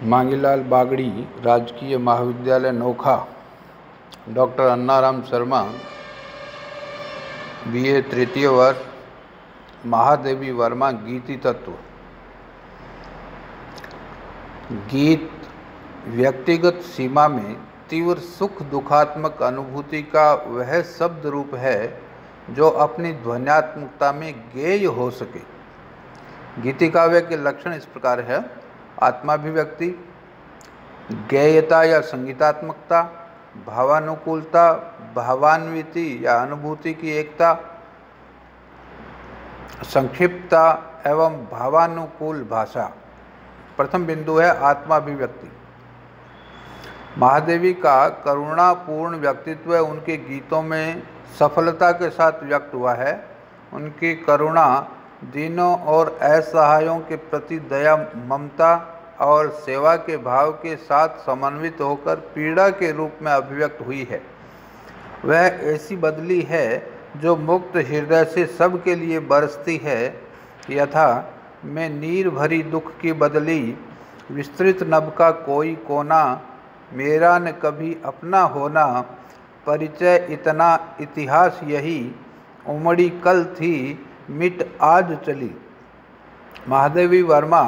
मांगीलाल बागड़ी, राजकीय महाविद्यालय Nokha. Doctor Annaram Sharma, BA तृतीय वर्ष। महादेवी वर्मा, गीति तत्व। गीत व्यक्तिगत सीमा में तीव्र सुख दुखात्मक अनुभूति का वह शब्द रूप है जो अपनी ध्वन्यात्मकता में गेय हो सके। गीति काव्य के लक्षण इस प्रकार है: आत्माभिव्यक्ति, गेयता या संगीतात्मकता, भावानुकूलता, भावान्विति या अनुभूति की एकता, संक्षिप्तता एवं भावानुकूल भाषा। प्रथम बिंदु है आत्माभिव्यक्ति। महादेवी का करुणापूर्ण व्यक्तित्व उनके गीतों में सफलता के साथ व्यक्त हुआ है। उनकी करुणा दीनों और असहायों के प्रति दया, ममता और सेवा के भाव के साथ समन्वित होकर पीड़ा के रूप में अभिव्यक्त हुई है। वह ऐसी बदली है जो मुक्त हृदय से सबके लिए बरसती है। यथा मैं नीर भरी दुख की बदली, विस्तृत नभ का कोई कोना, मेरा न कभी अपना होना, परिचय इतना इतिहास यही, उमड़ी कल थी मिट आज चली। महादेवी वर्मा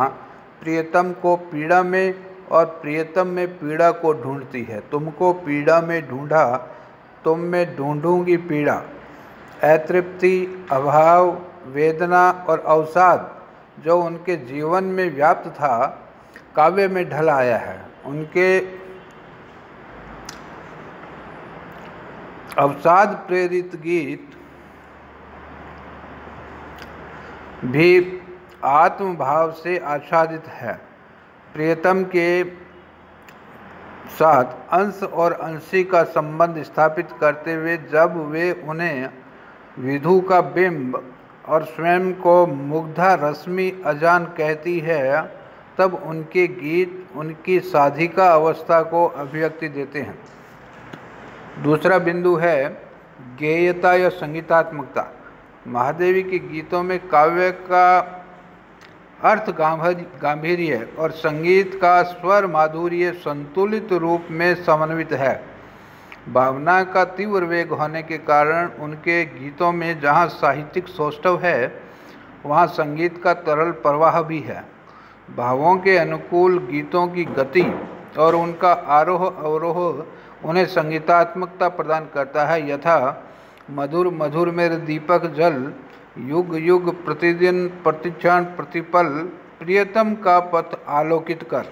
प्रियतम को पीड़ा में और प्रियतम में पीड़ा को ढूंढती है। तुमको पीड़ा में ढूंढा, तुम में ढूंढूंगी पीड़ा। अतृप्ति, अभाव, वेदना और अवसाद जो उनके जीवन में व्याप्त था, काव्य में ढल आया है। उनके अवसाद प्रेरित गीत भी आत्मभाव से आच्छादित है। प्रियतम के साथ अंश और अंशी का संबंध स्थापित करते हुए जब वे उन्हें विधु का बिंब और स्वयं को मुग्धा रश्मि अजान कहती है, तब उनके गीत उनकी साधिका अवस्था को अभिव्यक्ति देते हैं। दूसरा बिंदु है गेयता या संगीतात्मकता। महादेवी के गीतों में काव्य का अर्थ गांभीर्य और संगीत का स्वर माधुर्य संतुलित रूप में समन्वित है। भावना का तीव्र वेग होने के कारण उनके गीतों में जहाँ साहित्यिक सौष्ठव है, वहाँ संगीत का तरल प्रवाह भी है। भावों के अनुकूल गीतों की गति और उनका आरोह अवरोह उन्हें संगीतात्मकता प्रदान करता है। यथा मधुर मधुर मेरे दीपक जल, युग युग प्रतिदिन प्रतिक्षण प्रतिपल, प्रियतम का पथ आलोकित कर।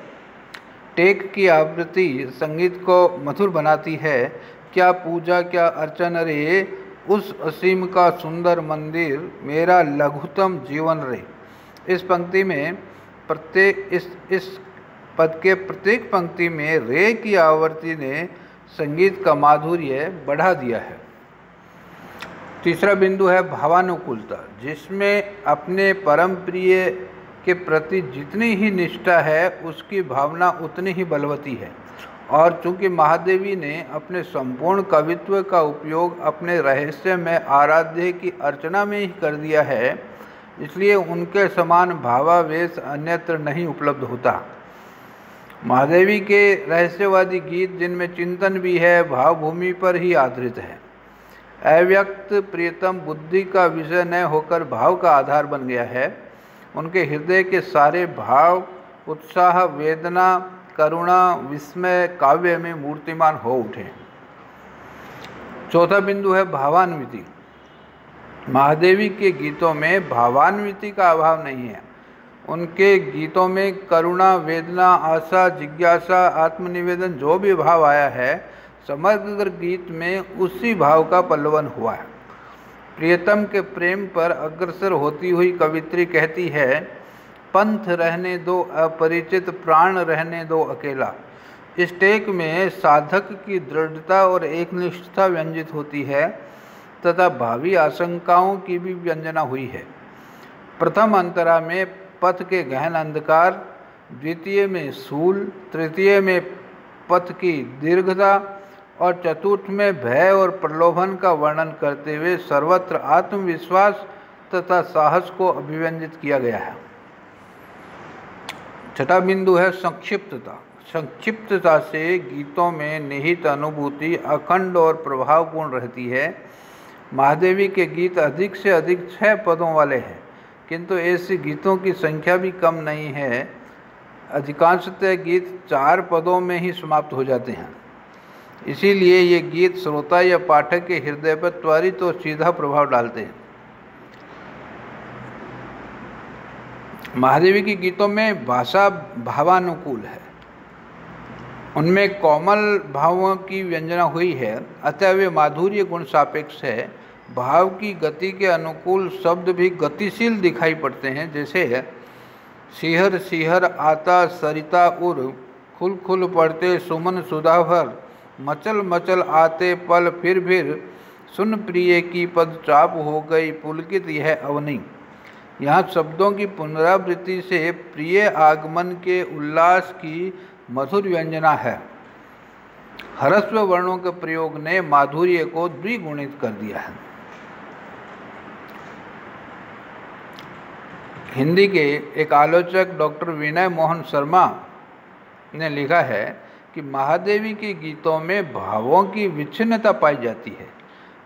टेक की आवृत्ति संगीत को मधुर बनाती है। क्या पूजा क्या अर्चन रे, उस असीम का सुंदर मंदिर, मेरा लघुतम जीवन रे। इस पंक्ति में इस पद के प्रत्येक पंक्ति में रे की आवृत्ति ने संगीत का माधुर्य बढ़ा दिया है। तीसरा बिंदु है भावानुकूलता, जिसमें अपने परम प्रिय के प्रति जितनी ही निष्ठा है, उसकी भावना उतनी ही बलवती है। और चूंकि महादेवी ने अपने संपूर्ण कवित्व का उपयोग अपने रहस्य में आराध्य की अर्चना में ही कर दिया है, इसलिए उनके समान भावावेश अन्यत्र नहीं उपलब्ध होता। महादेवी के रहस्यवादी गीत, जिनमें चिंतन भी है, भावभूमि पर ही आधारित है। अव्यक्त प्रियतम बुद्धि का विषय न होकर भाव का आधार बन गया है। उनके हृदय के सारे भाव, उत्साह, वेदना, करुणा, विस्मय काव्य में मूर्तिमान हो उठे। चौथा बिंदु है भावान्विति। महादेवी के गीतों में भावान्विति का अभाव नहीं है। उनके गीतों में करुणा, वेदना, आशा, जिज्ञासा, आत्मनिवेदन जो भी भाव आया है, समग्र गीत में उसी भाव का पल्लवन हुआ है। प्रियतम के प्रेम पर अग्रसर होती हुई कवित्री कहती है, पंथ रहने दो अपरिचित, प्राण रहने दो अकेला। इस टेक में साधक की दृढ़ता और एकनिष्ठता व्यंजित होती है तथा भावी आशंकाओं की भी व्यंजना हुई है। प्रथम अंतरा में पथ के गहन अंधकार, द्वितीय में शूल, तृतीय में पथ की दीर्घता और चतुर्थ में भय और प्रलोभन का वर्णन करते हुए सर्वत्र आत्मविश्वास तथा साहस को अभिव्यंजित किया गया है। छठा बिंदु है संक्षिप्तता। संक्षिप्तता से गीतों में निहित अनुभूति अखंड और प्रभावपूर्ण रहती है। महादेवी के गीत अधिक से अधिक 6 पदों वाले हैं, किंतु ऐसे गीतों की संख्या भी कम नहीं है। अधिकांशतः गीत 4 पदों में ही समाप्त हो जाते हैं। इसीलिए ये गीत श्रोता या पाठक के हृदय पर त्वरित और सीधा प्रभाव डालते हैं। महादेवी के गीतों में भाषा भावानुकूल है, उनमें कोमल भावों की व्यंजना हुई है, अतः वे माधुर्य गुण सापेक्ष है। भाव की गति के अनुकूल शब्द भी गतिशील दिखाई पड़ते हैं, जैसे सिहर सिहर आता सरिता उर, खुल खुल पड़ते सुमन सुधाभर, मचल मचल आते पल फिर, सुन प्रिय की पद चाप हो गई पुलकित यह अवनी। यहाँ शब्दों की पुनरावृत्ति से प्रिय आगमन के उल्लास की मधुर व्यंजना है। ह्रस्व वर्णों के प्रयोग ने माधुर्य को द्विगुणित कर दिया है। हिंदी के एक आलोचक डॉक्टर विनय मोहन शर्मा ने लिखा है कि महादेवी के गीतों में भावों की विच्छिन्नता पाई जाती है।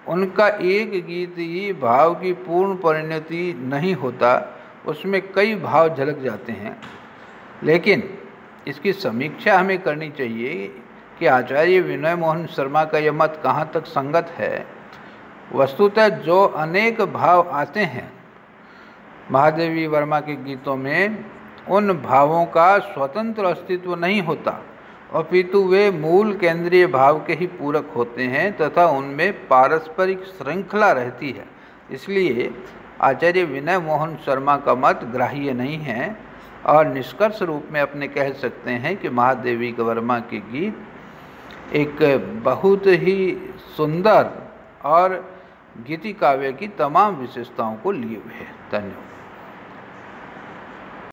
उनका एक गीत ही भाव की पूर्ण परिणति नहीं होता, उसमें कई भाव झलक जाते हैं। लेकिन इसकी समीक्षा हमें करनी चाहिए कि आचार्य विनय मोहन शर्मा का यह मत कहाँ तक संगत है। वस्तुतः जो अनेक भाव आते हैं महादेवी वर्मा के गीतों में, उन भावों का स्वतंत्र अस्तित्व नहीं होता, अपितु वे मूल केंद्रीय भाव के ही पूरक होते हैं तथा उनमें पारस्परिक श्रृंखला रहती है। इसलिए आचार्य विनय मोहन शर्मा का मत ग्राह्य नहीं है और निष्कर्ष रूप में अपने कह सकते हैं कि महादेवी वर्मा के गीत एक बहुत ही सुंदर और गीति काव्य की तमाम विशेषताओं को लिए हुए हैं। धन्यवाद।